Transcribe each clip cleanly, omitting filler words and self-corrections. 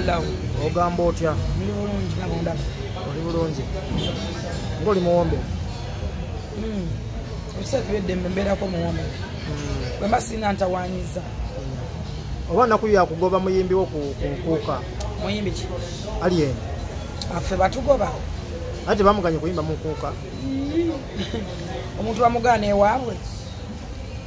Hello. Ogamba otya? Ndi bulungi nabonda. Oli bulungi. Ngoli muwombe. Usati wedde mbera ko muwombe. Bamba sina ntawanyiza. Obana kuya kugoba muyimbi wo ku Nkuka. Muyimbi ki? Alien. Afe batugoba. Ate bamuganye kuyimba mu Nkuka. Omuntu bamugane ewaabwe.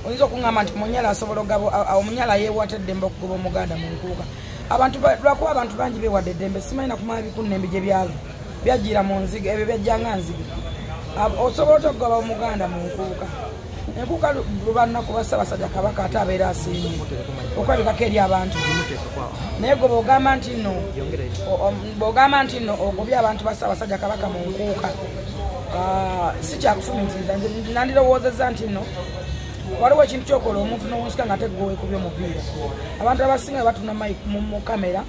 Oyinza okungamba nti munyala asobola ogabo omunyala yeewatadde mba okugoba omuganda mu Nkuka. Abantu lwakuba abantu bangi beewadde eddembe simanyi nakumala bikunnembi gye byava byajjira mu nziga ebyo byajjanga nziga osobola otogoba omuganda mu Nkuka. Enkuka lubannaku Ssaabasajja Kabaka ate abeera asiimye okwabikako eri abantu naye gwe bw'ogamba nti nno ogobye abantu ba Ssaabasajja Kabaka mu Nkuka si kyakufumitiriza nandirowoozezza nti nno waliwo ekintu kyokola omuntu n'owunsika nga teggowe kubya omupiira abantu abasinga batuna mu kamera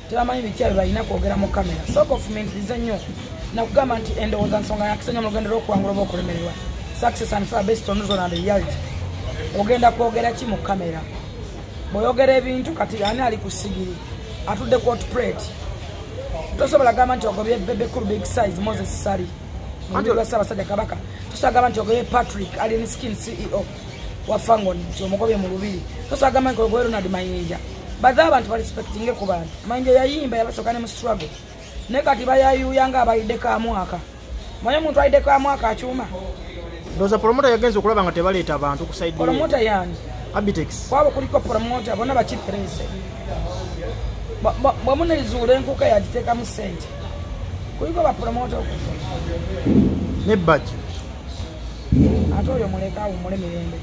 tebamanyi biki bye balina kwogera mu kamera sooka ofumitirize nnyo nakugamba nti endowooza nsonga yakisenya mu lugendo lw'okuwangula oba okulemererwa success and fair based on reason and reality ogenda kwogera ki mu kamera bw'oyogera ebintu kati ani ali ku sigiri atudde ku hotplate tosobola gamba nti ogobye bebekulu big size Moses Sali mubiri wa Ssaabasajja Kabaka tosobola gamba nti ogobye Patrick Alien Skin CEO wa Fangoni nti omugobye mu lubiri tosobola gamba nti ogobye Ronald Mayinja badde abantu barespectinge ku bantu Mayinja yayimba yabasooka ne mu struggle naye kati bayayuuya nga abayidde ka mwaka manye omuntu ayidde ka mwaka akyuma ndoza promoter yagenze okulaba nga tebaleeta abantu ku side promoter yani Abitex kwabo kuliko promoter bonna bakiprese bwamunaizuula Enkuka yagiteekamu ssente kuliko ba promoter ne Bajjo ate oyo muleka awummule mirembe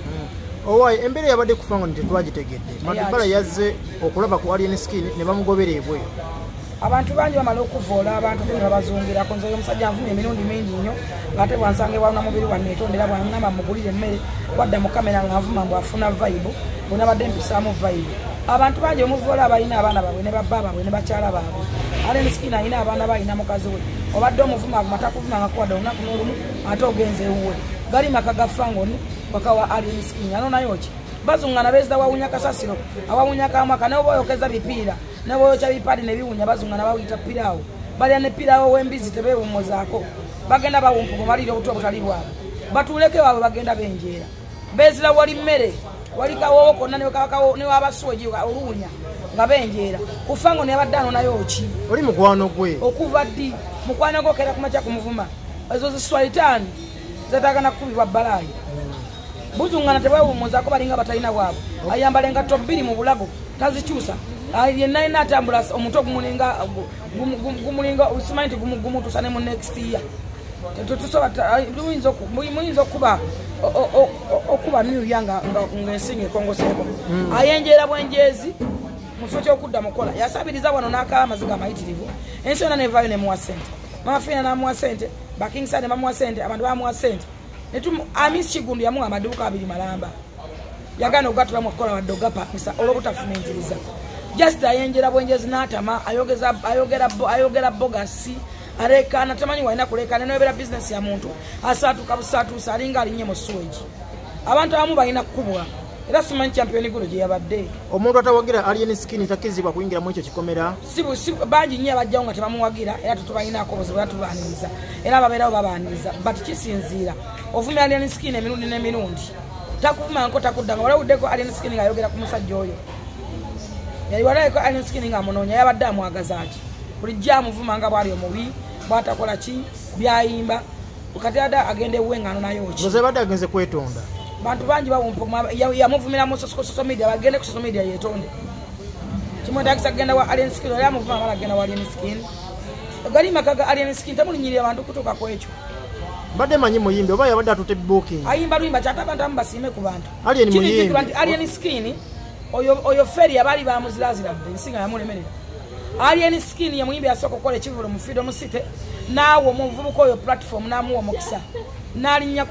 owaye embeera yabadde ku Fangoni tetwagitegedde Madubala yazze okulaba ku Alien Skin ne bamugobera ebweyo abantu bangi bamala okuvoola abantu ne babazungirako nze oyo omusajja anvumye emirundi mingi nnyo ng'ate bwansanga ewaana mubiri wanne etondera bwangamba mugulire emmere wadda mu kamera ng'anvuma mbu afuna vayibu bwenabadde mpisaamu vayibu abantu bangi omuvoola abalina abaana baabwe ne babba baabwe ne bakyala baabwe Alien Skin alina abaana balina mukazi we obadde omuvuma avuma takuvumangako wadde olunaku n'olumu ate ogenze ewuwe gali maka ga Fangoni waka wa Alien Skin anonayo ki bazungana beezida wawunya kasasiro awawunya kamwaka naye oba oyokeza bipiira ne boyokya bipadi ne biwunya bazungana bawuyita piraawo balya ne piraawo w'embizi tebeewummuzaako bagenda bawumpugo malire obutwa butali bwabwe batuuleke waabwe bagenda benjeera beezira wali mmere wali kawowo konna ne wabasuweji oluwunya nga benjeera ku Fangoni yabadde anonayo ki oli mukwano gwe okuva ddi mukwano gwe okera kumakya kumuvuma ezo ziswalitaani zetagana kukubibwa balaayi buzungana tebwewummuzaako balinga batalina bwabwe ayambala engatto bbiri mu bulago tazikyusa yenna yenna atambula omuntu ogumulinga simanyi nti gumutuusa ne mu next year muyinza okuba myuya ng'ensinga ekongoseeko ayenjeera bwenjeezi mu kifo ky'okudda mukola yasabiriza wano n'akawa amaziga amayitirivu ensi yonna nevaayo nemuwa ssente mama Fiina n'amuwa ssente bakingside bamuwa ssente abantu bamuwa ssente Amisi Kigundu yamuwa amaduuka 2 malamba yagana ogatulamu okukola wadde ogapakisa olw'obutafumitiriza just ayenjera bwenjezi n'atama ayogera bogasi alekaana tamanyi walina kulekaana n'obeera bizinesi ya muntu asaatuka busaatuusa alinga alinnye mu suweji abantu abamu balina kkubwa era simanyi champion gulo gye yabadde omuntu atawagira Alien Skin takirizibwa kuyingira mu ekyo kikomera si bangi nnyo abajjawo nga tebamuwagira era tetubalinaako obuzibu era tubaaniriza era ababeerawo babaaniriza but kisinziira ovumya Alien Skin emirundi n'emirundi takuvuma nko takuddanga walawuddeko Alien Skin ng'ayogera ku musajja oyo yali walaweko Alien Skin ng'amunoonya yabadde amwagaza ati bulijjo amuvuma nga bwali omubi bwatakola ki byayimba kati ada agenda ewuwe ng'anonayo ki boze badde agenze kwetonda bantu bangi bawumpa yamuvumira mu social media bagende ku social media yetonde kimwetagisa kugenda wa Alien Skin era amuvuma amala agenda wa Alien Skin gali makaga Alien Skin tamulinyirira abantu kutuuka ku ekyo badde manyi muyimbi oba yabadde atute booking ayimba luyimba kyata abantu ambasiime ku bantu Alien muyimbi Alien Skin oyo feri abali bamuzirazirabde ensinga yamulemerera Alien Skin ye muyimbi asooka okukola ekivulo mu Freedom City naawe omuvubuka oyo platform n'amuwa omukisa n'alinnya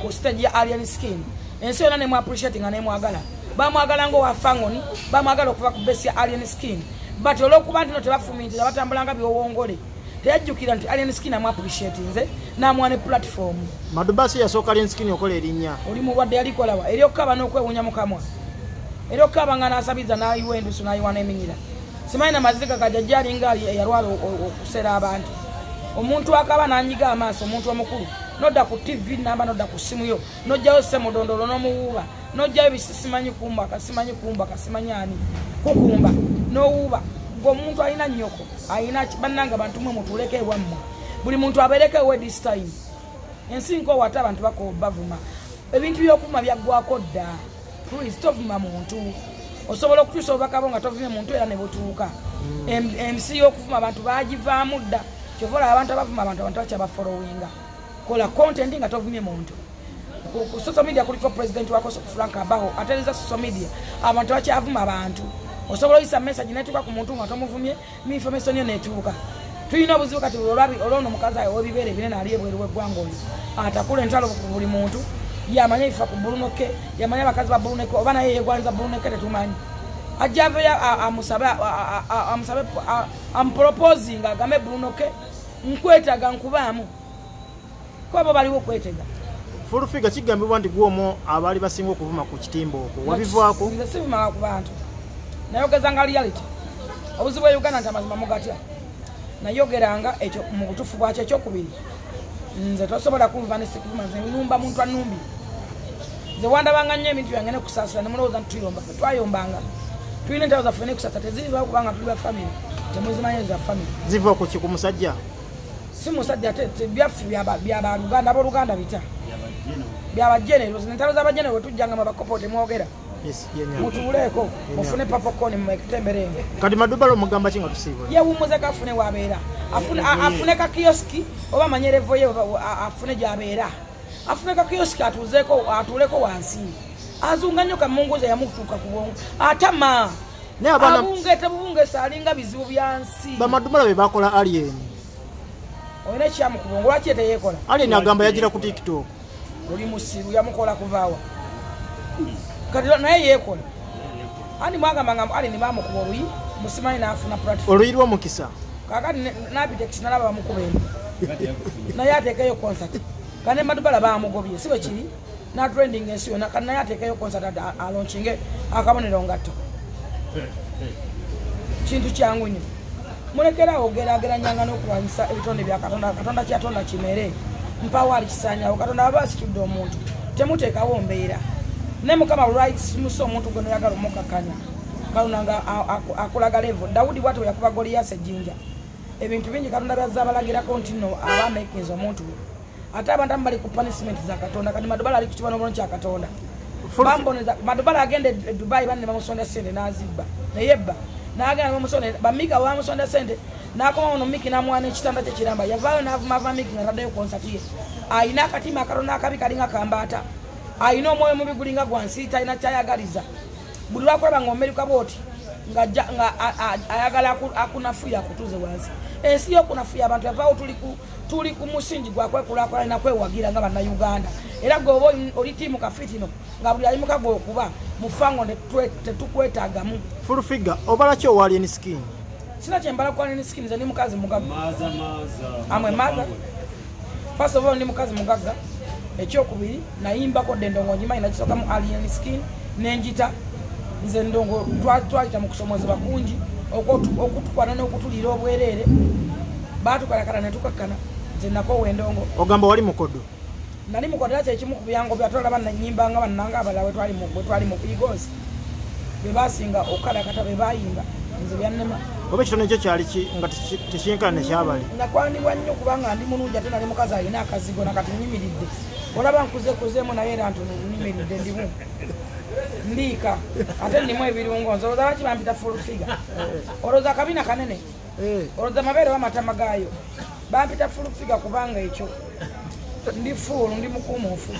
ku stage ya Alien Skin ensi yonna nemu appreciate nga nemwagala bamwagala ng'owa Fangoni bamwagala okuva ku besi ya Alien Skin but olw'okuba nti no tebafumitira batambulanga byowongole teyajjukira nti Alien Skin amu appreciate nze n'amuwa ne platform Madubala yasooka Alien Skin okola erinnya oli mulwadde yalikolawa eryokkaaba n'okwewunya mu kamwa eryokkaaba nga n'asabiza n'ayiwa endusu n'ayiwa n'eminyira simanyi namaziga gajajjali ngali yalwala okusera abantu omuntu akaba nanyiga amaaso omuntu omukulu nodda ku TV namba nodda ku simu yo nojjayo semudondolo n'omuwuuba nojjayo bisisimanyi kumba kasimanyi ani kukumba n'owuuba ng'omuntu alina nnyoko alina bannanga bantu mwe mutuleke ewammwe buli muntu abeereko ewe this time ensi nkowata abantu bavuma ebintu by'okuvuma byaggwako dda please tovuma muntu osobola okutuusa obubakabo nga tovumye muntu era ne butuuka ensi y'okuvuma abantu baagivaamu dda kyovola abantu abavuma abantu bakyabafollowinga kola content nga tovumye muntu ku social media kuliko president wako Frank Abaho ateleza social media abantu bakyavuma abantu osobola oyisa message netuuka ku muntu nga tomuvumye information yo netuuka tulina obuzibu kati olwono mukazi ayo webibere binene ali ebweru w'eggwanga oli atakula entalo ku buli muntu yamanya ifa ku bulunoke yamanya bakazi ba bulunoke oba naye yegwanza bulunoke tetumanyi ajave amusabe amproposing agambe bulunoke nkwetaga nkubaamu kwabo baliwo kwetega full figure kigambibwa nti gwomo abali basinga okuvuma ku kitimbo okwo wabivaako nze sivuma ku bantu nayogeza nga reality obuzibu bwa Uganda nti amazima mugatya nayogeranga ekyo mu butuufu bwakyo ekyokubiri nze tosobola kunva nesikuvuma nze numba muntu anumbi nze wandabanga nnyo ebintu byange nekusaasira nemulowooza nti tuyomba ffe twayombanga tulina entalo zaffe nekusasa tezirivayo kubanga tuli ba family temuzimanyi za family ziva ku ki ku musajja si musajja byaffe byabaluganda abooluganda bita byabajjenero entalo z'abajjenero bwe tujjanga mu bakopo temwogera mutuuleko mufune papokoni mumetemberenge kati Madubala omugamba ki nga tusiibula yewummuze kafune wabeera afune ka kioski oba amanyerevo ye afune gyabeera afune ka kioski atuuleko wansi azunga nnyo kamunguze yamutuuka ku bwongo atama abungete bubungesa alinga bizibu byansi bamadubala be bakola alien olina ekyamu ku bwongo lwaki teyeekola alien agamba yagira ku TikTok oli musiru yamukola kuvaawa kati naye yeekola andi mwagamba nga alien bamukuba oluyi musimanyi n'afuna platform oluyi lw'omukisa kakati n'abitex nalaba bamukuba eno naye ateekayo concert kane Madubala bamugobye si bwe kiri na trending ensi yonna kati naye ateekayo concert alonkinge akabonero ngatto kintu kyangu nnyo mulekerawo ogerageranyanga n'okulwanyisa ebitonde bya Katonda Katonda kyatonda kimere mpawo ali kisanyawo Katonda aba asitudde omuntu temuteekawo mbeera ne mukama rights muso omuntu gwe noyagala omukakanya kalunanga akulaga level Dawudi bwatyo yakuba Goliath ejjinja ebintu bingi Katonda byazza abalagirako nti nno abamekinza omuntu ate abantu bali ku punishment za Katonda kati Madubala ali ku kibonobono kya Katonda bamboneza Madubala agende Dubai banne bamusonda sente n'azibba neyebba n'agenda bamusonda bamiga bamusonda sente n'akoma ono miki n'amwana ekitanda kye kiramba yavaayo n'avuma miki n'ataddeyo concert ye ayina akatima Katonda akabi kalinga kambaata ayina omwoyo mubi gulinga gwansi talina kyayagaliza buli lwakulaba ng'omerika bwoti nga ayagala akunafuya akutuze wansi ensi y'okunafuya abantu yavaawo tuli ku musingi gwakwekulaakulana nakwewagira nga bannayuganda era gwe oba oli tiimu kafitino nga buli alimuka gwe okuba mufango tetukwetaagamu full figure obala ki owa alien skin sina kyembala ku alien skin nze ndi mukazi mugagga amwe maza first of all ndi mukazi mugagga ekyokubiri nayimbako dde ndongo njimanyi nakisooka mu alien skin nenjita nze ndongo twayita mu kusomozebwa kungi okutukwana n'okutuliira obwereere baatukalakala ne tukakkana nze nakoowa endongo ogamba wali mukodo nali mukodo era kyekimu ku byango byatolaba nanyimbanga bannanga abalala bwe twali mu Eagles be basinga okukalakata be bayimba nze byannema oba ekitono ekyo kyali nga tekyenkana nekyabali nakwanibwa nnyo kubanga ndi mulungi ate nali mukazi alina akazigo nakati nyimiridde olaba nkuzekuzeemu naye era nti nyimiridde ndimu ndiika ate ndimu ebirungo nze olowooza lwaki bampita full figure olowooza akabina kanene olowooza amabeere bamatama gaayo bampita full figure kubanga ekyo ndi fuulu ndi mukuumuufu